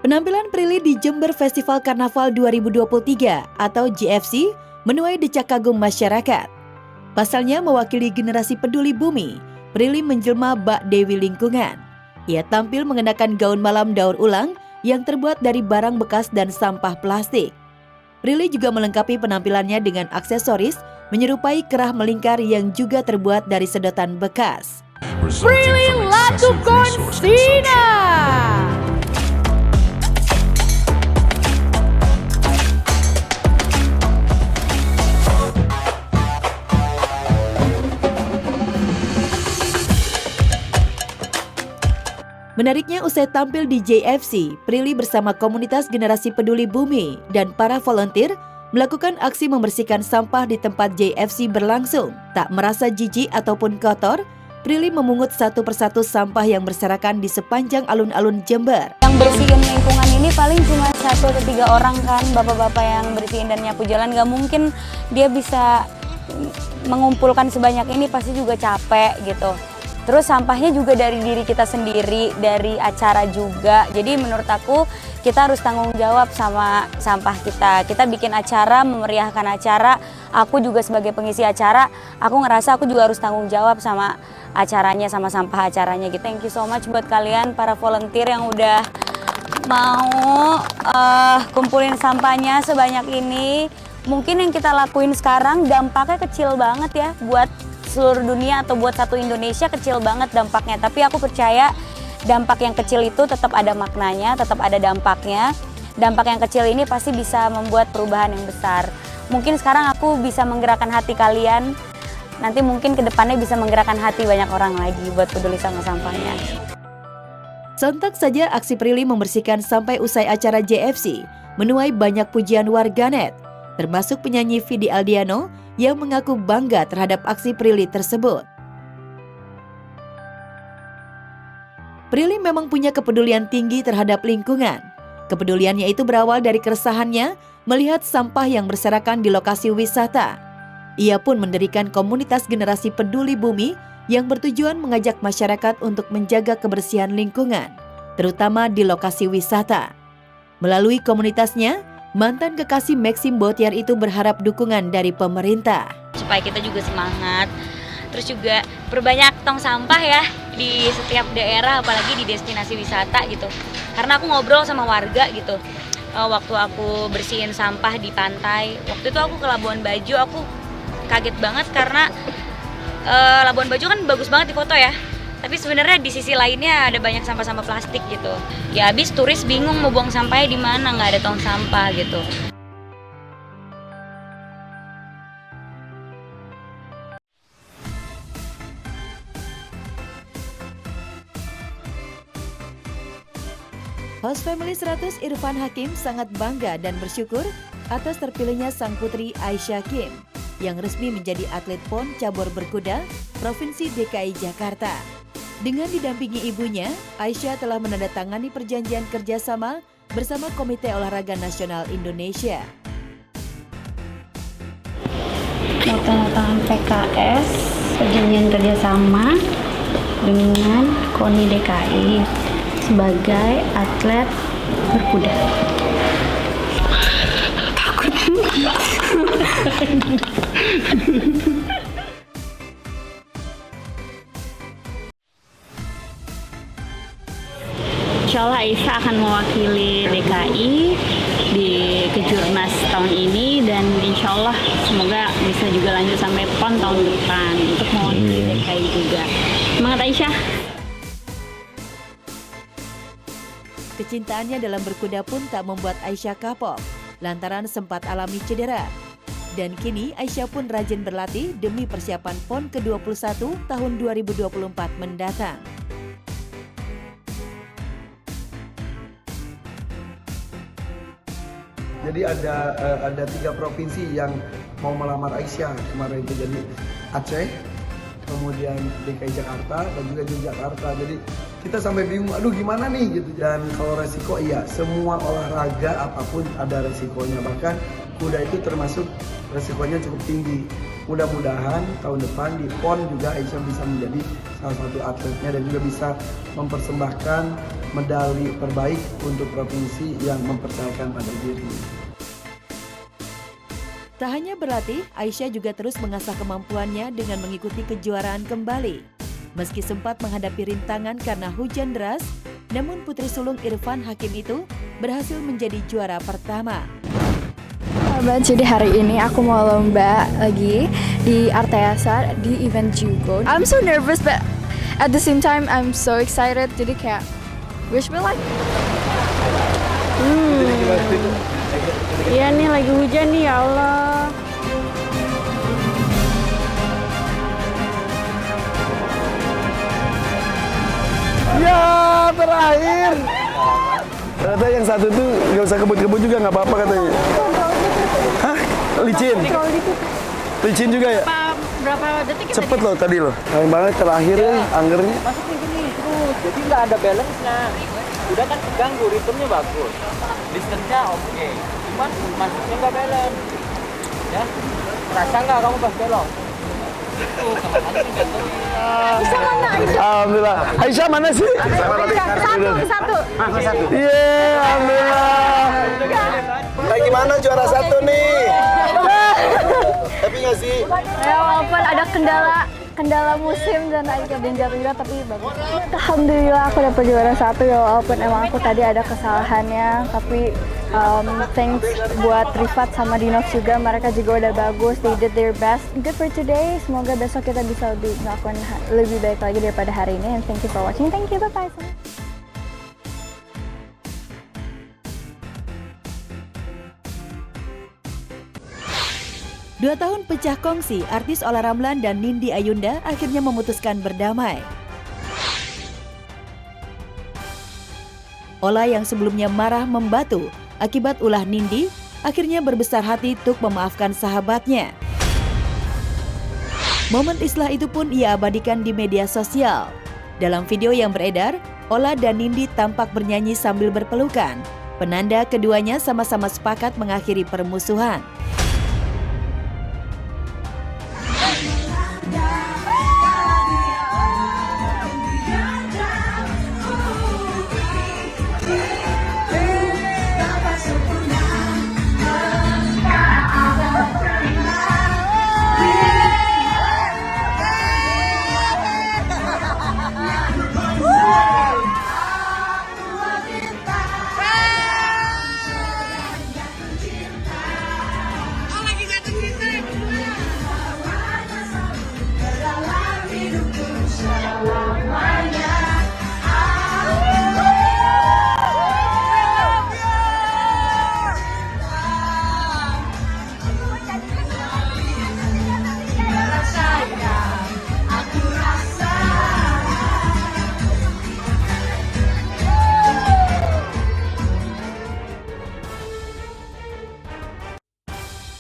Penampilan Prilly di Jember Festival Karnaval 2023 atau JFC menuai decak kagum masyarakat. Pasalnya mewakili generasi peduli bumi, Prilly menjelma Bak Dewi Lingkungan. Ia tampil mengenakan gaun malam daur ulang yang terbuat dari barang bekas dan sampah plastik. Prilly juga melengkapi penampilannya dengan aksesoris menyerupai kerah melingkar yang juga terbuat dari sedotan bekas. Prilly Latukonsina. Menariknya usai tampil di JFC, Prilly bersama komunitas generasi peduli bumi dan para volunteer melakukan aksi membersihkan sampah di tempat JFC berlangsung. Tak merasa jijik ataupun kotor, Prilly memungut satu persatu sampah yang berserakan di sepanjang alun-alun Jember. Yang bersihin lingkungan ini paling cuma 1 atau 3 orang kan, bapak-bapak yang bersihin dan nyapu jalan. Gak mungkin dia bisa mengumpulkan sebanyak ini, pasti juga capek gitu. Terus sampahnya juga dari diri kita sendiri, dari acara juga. Jadi menurut aku kita harus tanggung jawab sama sampah kita. Kita bikin acara, memeriahkan acara. Aku juga sebagai pengisi acara, aku ngerasa aku juga harus tanggung jawab sama acaranya, sama sampah acaranya gitu. Thank you so much buat kalian para volunteer yang udah mau kumpulin sampahnya sebanyak ini. Mungkin yang kita lakuin sekarang dampaknya kecil banget ya buat seluruh dunia atau buat satu Indonesia, kecil banget dampaknya. Tapi aku percaya dampak yang kecil itu tetap ada maknanya, tetap ada dampaknya. Dampak yang kecil ini pasti bisa membuat perubahan yang besar. Mungkin sekarang aku bisa menggerakkan hati kalian, nanti mungkin kedepannya bisa menggerakkan hati banyak orang lagi buat peduli sama sampahnya. Sontak saja aksi Prilly membersihkan sampai usai acara JFC menuai banyak pujian warganet, termasuk penyanyi Vidi Aldiano yang mengaku bangga terhadap aksi Prilly tersebut. Prilly memang punya kepedulian tinggi terhadap lingkungan. Kepeduliannya itu berawal dari keresahannya melihat sampah yang berserakan di lokasi wisata. Ia pun mendirikan komunitas generasi peduli bumi yang bertujuan mengajak masyarakat untuk menjaga kebersihan lingkungan, terutama di lokasi wisata. Melalui komunitasnya, mantan kekasih Maxim Botiar itu berharap dukungan dari pemerintah. Supaya kita juga semangat, terus juga perbanyak tong sampah ya di setiap daerah, apalagi di destinasi wisata gitu. Karena aku ngobrol sama warga gitu, waktu aku bersihin sampah di pantai, waktu itu aku ke Labuan Bajo, aku kaget banget karena Labuan Bajo kan bagus banget di foto ya. Tapi sebenarnya di sisi lainnya ada banyak sampah-sampah plastik gitu. Ya habis turis bingung mau buang sampahnya di mana, nggak ada tong sampah gitu. Host Family 100 Irfan Hakim sangat bangga dan bersyukur atas terpilihnya sang putri Aisyah Kim yang resmi menjadi atlet PON cabur berkuda Provinsi DKI Jakarta. Dengan didampingi ibunya, Aisyah telah menandatangani perjanjian kerjasama bersama Komite Olahraga Nasional Indonesia. Tangan PKS, perjanjian kerjasama dengan KONI DKI sebagai atlet berkuda. Takut. Insya Allah Aisyah akan mewakili DKI di Kejurnas tahun ini dan insya Allah semoga bisa juga lanjut sampai PON tahun depan untuk mewakili DKI juga. Semangat Aisyah! Kecintaannya dalam berkuda pun tak membuat Aisyah kapok lantaran sempat alami cedera. Dan kini Aisyah pun rajin berlatih demi persiapan PON ke-21 tahun 2024 mendatang. Jadi ada 3 provinsi yang mau melamar Aisyah kemarin itu, jadi Aceh, kemudian DKI Jakarta dan juga Yogyakarta. Jadi kita sampai bingung, aduh gimana nih gitu. Dan kalau resiko iya, semua olahraga apapun ada resikonya. Bahkan kuda itu termasuk resikonya cukup tinggi. Mudah-mudahan tahun depan di PON juga Aisyah bisa menjadi salah satu atletnya dan juga bisa mempersembahkan medali terbaik untuk provinsi yang mempercayakan pada diri. Tak hanya berlatih, Aisyah juga terus mengasah kemampuannya dengan mengikuti kejuaraan kembali. Meski sempat menghadapi rintangan karena hujan deras, namun putri sulung Irfan Hakim itu berhasil menjadi juara pertama. Jadi hari ini aku mau lomba lagi di Arteasa di event Jugo. I'm so nervous but at the same time I'm so excited. Jadi kayak wish me luck. Iya nih lagi hujan nih ya Allah. Ya terakhir. Ternyata yang satu tuh nggak usah kebut-kebut juga nggak apa-apa katanya. Hah? Licin? Licin juga ya? Berapa detik ya? Cepet loh tadi loh. Yang banget terakhir ya, anggernya. Masuknya gini terus, jadi nggak ada balance-nya. Udah kan keganggu, ritmenya bagus. Distance-nya oke, cuman masuknya nggak balance. Ya, terasa nggak kamu pas belok? Itu kemana digantungin. Aisyah mana? Alhamdulillah. Aisyah mana sih? Satu. Iya, alhamdulillah. Lagi mana juara satu nih? Tapi nggak sih? Ya walaupun ada kendala musim dan agak danger juga tapi bagus. Alhamdulillah aku dapat juara satu ya walaupun emang aku tadi ada kesalahannya tapi thanks buat Rifat sama Dinov juga, mereka juga udah bagus, they did their best. Good for today, semoga besok kita bisa melakukan lebih baik lagi daripada hari ini, and thank you for watching. Thank you, bye-bye. 2 tahun pecah kongsi, artis Ola Ramlan dan Nindi Ayunda akhirnya memutuskan berdamai. Ola yang sebelumnya marah membatu akibat ulah Nindi, akhirnya berbesar hati untuk memaafkan sahabatnya. Momen islah itu pun ia abadikan di media sosial. Dalam video yang beredar, Ola dan Nindi tampak bernyanyi sambil berpelukan, penanda keduanya sama-sama sepakat mengakhiri permusuhan.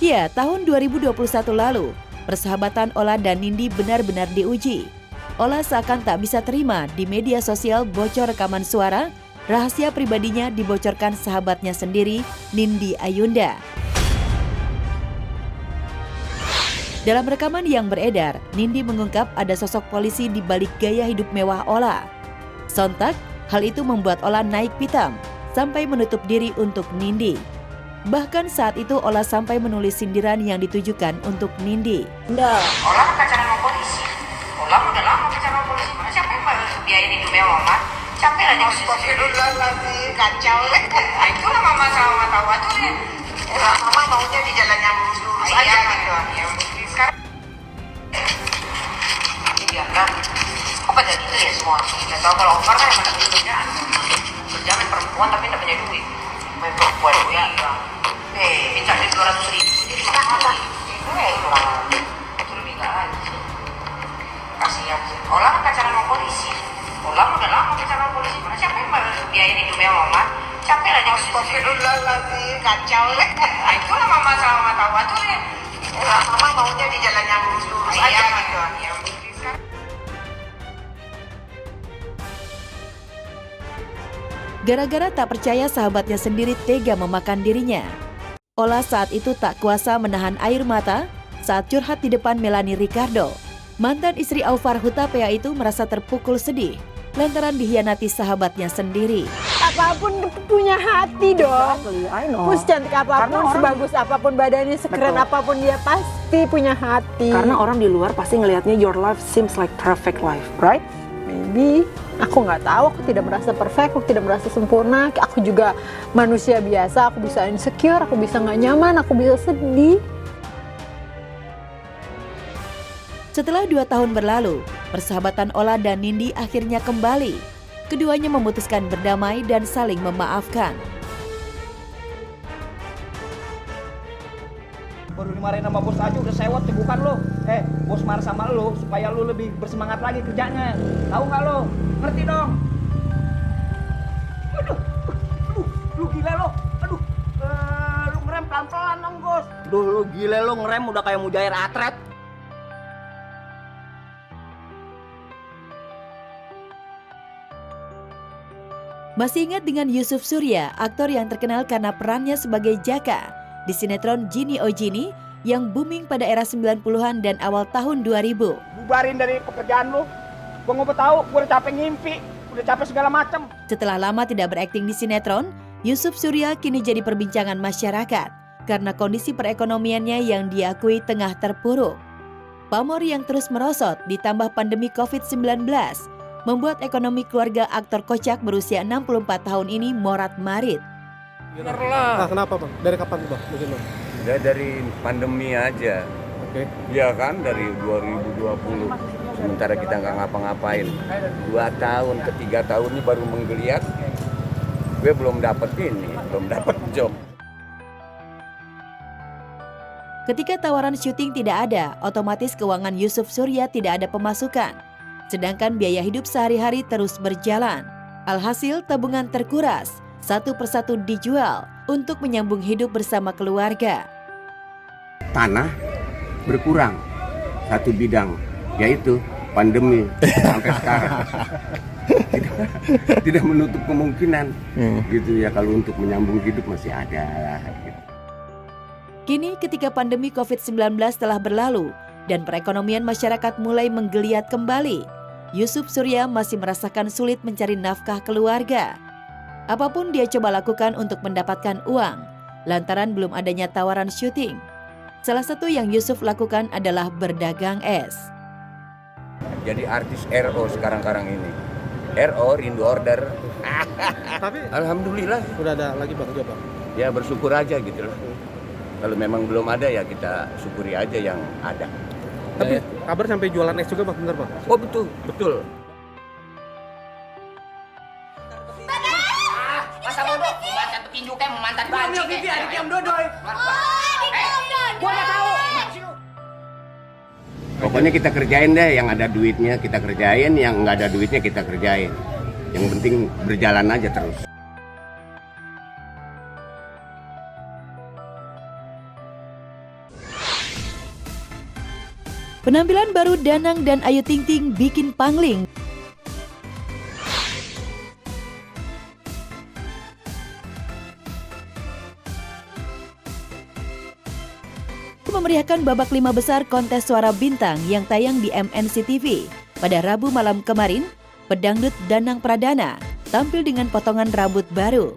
Ya, tahun 2021 lalu, persahabatan Ola dan Nindi benar-benar diuji. Ola seakan tak bisa terima di media sosial bocor rekaman suara, rahasia pribadinya dibocorkan sahabatnya sendiri, Nindi Ayunda. Dalam rekaman yang beredar, Nindi mengungkap ada sosok polisi di balik gaya hidup mewah Ola. Sontak, hal itu membuat Ola naik pitam, sampai menutup diri untuk Nindi. Bahkan saat itu Ola sampai menulis sindiran yang ditujukan untuk Nindi. Ola pacaran sama polisi. Ola udah lama pacaran sama polisi. Mana siapa yang biayain hidupnya mama? Capek lah jadi Astagfirullahaladzim, kacau. Nah itulah mama sama tahu tuh deh. Mama maunya di jalan yang lurus-lurus aja gitu. Ya sekarang ini biarkan. Kok pada gitu ya semua? Gak tau kalau Omar kan emang gak punya kerjaan. Kerja main perempuan tapi gak punya duit. Main perempuan ya. Minta duit 200.000 jadi mahal. Itu lebih gak aja. Kasihan sih. Ola kan pacaran sama polisi. Ola udah lama pacaran sama polisi. Mana siapa yang biayain hidupnya mama? Capek lah jadi Astagfirullahaladzim, kacau. Nah itulah mama sama tahu tuh deh. Mama maunya di jalan yang lurus-lurus aja gitu. Ya sekarang. Gara-gara tak percaya sahabatnya sendiri tega memakan dirinya, Ola saat itu tak kuasa menahan air mata saat curhat di depan Melanie Ricardo. Mantan istri Aufar Hutapea itu merasa terpukul sedih lantaran dihianati sahabatnya sendiri. Apapun punya hati dong. I know. Mau secantik apapun, sebagus apapun badannya, sekeren Betul. apapun dia pasti punya hati. Karena orang di luar pasti ngelihatnya your life seems like perfect life, right? Maybe aku nggak tahu, aku tidak merasa perfect, aku tidak merasa sempurna. Aku juga manusia biasa, aku bisa insecure, aku bisa nggak nyaman, aku bisa sedih. Setelah 2 tahun berlalu, persahabatan Ola dan Nindi akhirnya kembali. Keduanya memutuskan berdamai dan saling memaafkan. Baru dimarahin sama bos aja udah sewot cegukan lo. Bos marah sama lo supaya lo lebih bersemangat lagi kerjanya. Tahu nggak lo? Ngerti dong? Aduh, lu gila lo. Aduh, lu ngerem pelan-pelan dong bos. Aduh, lu gila lo ngerem udah kayak mujair atret. Masih ingat dengan Yusuf Surya, aktor yang terkenal karena perannya sebagai Jaka di sinetron Gini Oh Gini yang booming pada era 90-an dan awal tahun 2000. Bubarin dari pekerjaan lo. Gua nggak tahu, gua udah capek ngimpi, udah capek segala macam. Setelah lama tidak berakting di sinetron, Yusuf Surya kini jadi perbincangan masyarakat karena kondisi perekonomiannya yang diakui tengah terpuruk. Pamor yang terus merosot ditambah pandemi COVID-19 membuat ekonomi keluarga aktor kocak berusia 64 tahun ini morat-marit. Nah, kenapa bang? Dari kapan bang? Mungkin bang? Ya dari pandemi aja. Oke. Ya kan dari 2020. Sementara kita nggak ngapa-ngapain. 2 tahun ke 3 tahun ini baru menggeliat. Gue belum dapet job. Ketika tawaran syuting tidak ada, otomatis keuangan Yusuf Surya tidak ada pemasukan. Sedangkan biaya hidup sehari-hari terus berjalan. Alhasil tabungan terkuras, satu persatu dijual untuk menyambung hidup bersama keluarga. Tanah berkurang satu bidang, yaitu pandemi sampai sekarang. Tidak menutup kemungkinan gitu ya kalau untuk menyambung hidup masih ada lah. Gitu. Kini ketika pandemi COVID-19 telah berlalu dan perekonomian masyarakat mulai menggeliat kembali, Yusuf Surya masih merasakan sulit mencari nafkah keluarga. Apapun dia coba lakukan untuk mendapatkan uang, lantaran belum adanya tawaran syuting. Salah satu yang Yusuf lakukan adalah berdagang es. Jadi artis RO sekarang ini. RO rindu order. Tapi Alhamdulillah. udah ada lagi bang job bang? Ya bersyukur aja gitu loh. Kalau memang belum ada ya kita syukuri aja yang ada. Tapi kabar sampai jualan es juga bang, bener bang? Oh betul. Masa bodoh? Memantan petinju kayak memantan banci kayak. Diam dodoy. Gua udah tahu. Pokoknya kita kerjain deh, yang ada duitnya kita kerjain, yang nggak ada duitnya kita kerjain. Yang penting berjalan aja terus. Penampilan baru Danang dan Ayu Ting Ting bikin pangling. Memeriahkan babak 5 besar kontes Suara Bintang yang tayang di MNC TV. Pada Rabu malam kemarin, pedangdut Danang Pradana tampil dengan potongan rambut baru.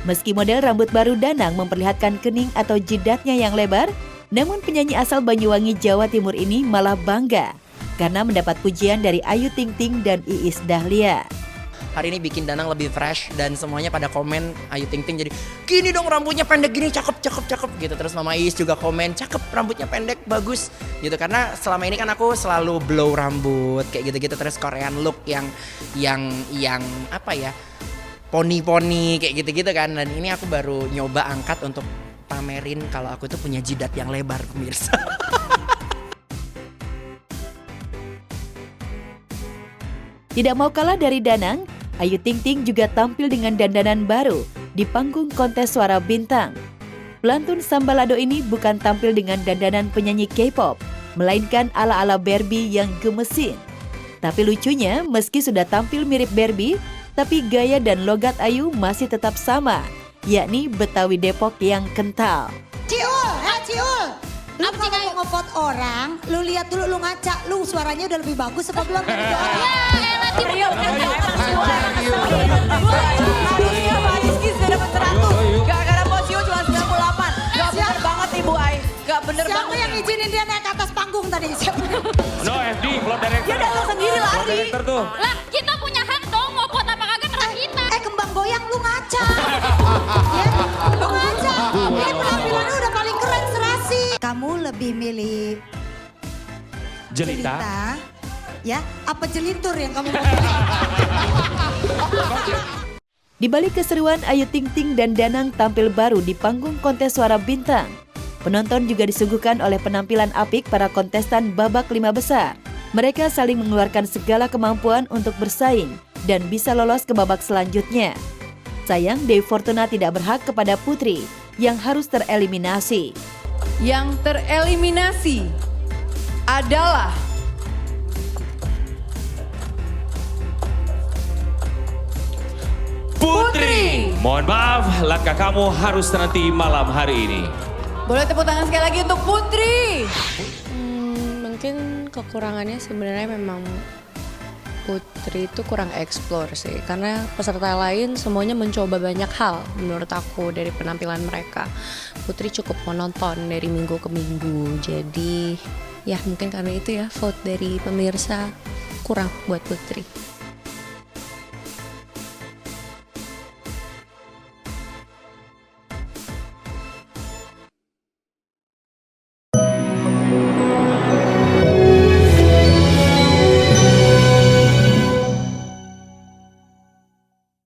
Meski model rambut baru Danang memperlihatkan kening atau jidatnya yang lebar, namun penyanyi asal Banyuwangi, Jawa Timur ini malah bangga karena mendapat pujian dari Ayu Ting Ting dan Iis Dahlia. Hari ini bikin Danang lebih fresh dan semuanya pada komen Ayu Ting Ting jadi gini dong rambutnya pendek gini cakep gitu. Terus Mama Iis juga komen cakep rambutnya pendek bagus gitu karena selama ini kan aku selalu blow rambut kayak gitu-gitu terus Korean look yang apa ya poni-poni kayak gitu-gitu kan dan ini aku baru nyoba angkat untuk pamerin kalau aku tuh punya jidat yang lebar pemirsa. Tidak mau kalah dari Danang, Ayu Ting Ting juga tampil dengan dandanan baru di panggung kontes Suara Bintang. Pelantun Sambalado ini bukan tampil dengan dandanan penyanyi K-pop, melainkan ala-ala Barbie yang gemesin. Tapi lucunya, meski sudah tampil mirip Barbie, tapi gaya dan logat Ayu masih tetap sama, yakni Betawi Depok yang kental. Ciul, Ciul. Lu kalau mau ngevote orang, lu lihat dulu, lu ngaca, lu suaranya udah lebih bagus apa belum dari orang? Ya, elah Ciul. Harusnya Pak Rizky sudah dapat 100. Gara-gara Posio cuma 98. Gak bener banget Ibu Ai. Gak bener banget. Siapa yang izinin dia naik ke atas panggung tadi? Siapa? No FD, plot director. Dia datang sendiri lari. Plot director tuh. Lah, kita punya hak dong mau vote apa kagak terserah kita. Kembang goyang lu ngaca. Ya, lu ngaca. Ini penampilannya udah paling keren serasi. Kamu lebih milih Jelita. Ya, apa jelintur yang kamu mau pilih? Di balik keseruan, Ayu Ting Ting dan Danang tampil baru di panggung kontes Suara Bintang. Penonton juga disuguhkan oleh penampilan apik para kontestan babak 5 besar. Mereka saling mengeluarkan segala kemampuan untuk bersaing dan bisa lolos ke babak selanjutnya. Sayang, Dewi Fortuna tidak berhak kepada Putri yang harus tereliminasi. Yang tereliminasi adalah Putri. Mohon maaf, langkah kamu harus nanti malam hari ini. Boleh tepuk tangan sekali lagi untuk Putri. Mungkin kekurangannya sebenarnya memang Putri itu kurang eksplor sih. Karena peserta lain semuanya mencoba banyak hal menurut aku dari penampilan mereka. Putri cukup monoton dari minggu ke minggu. Jadi ya mungkin karena itu ya vote dari pemirsa kurang buat Putri.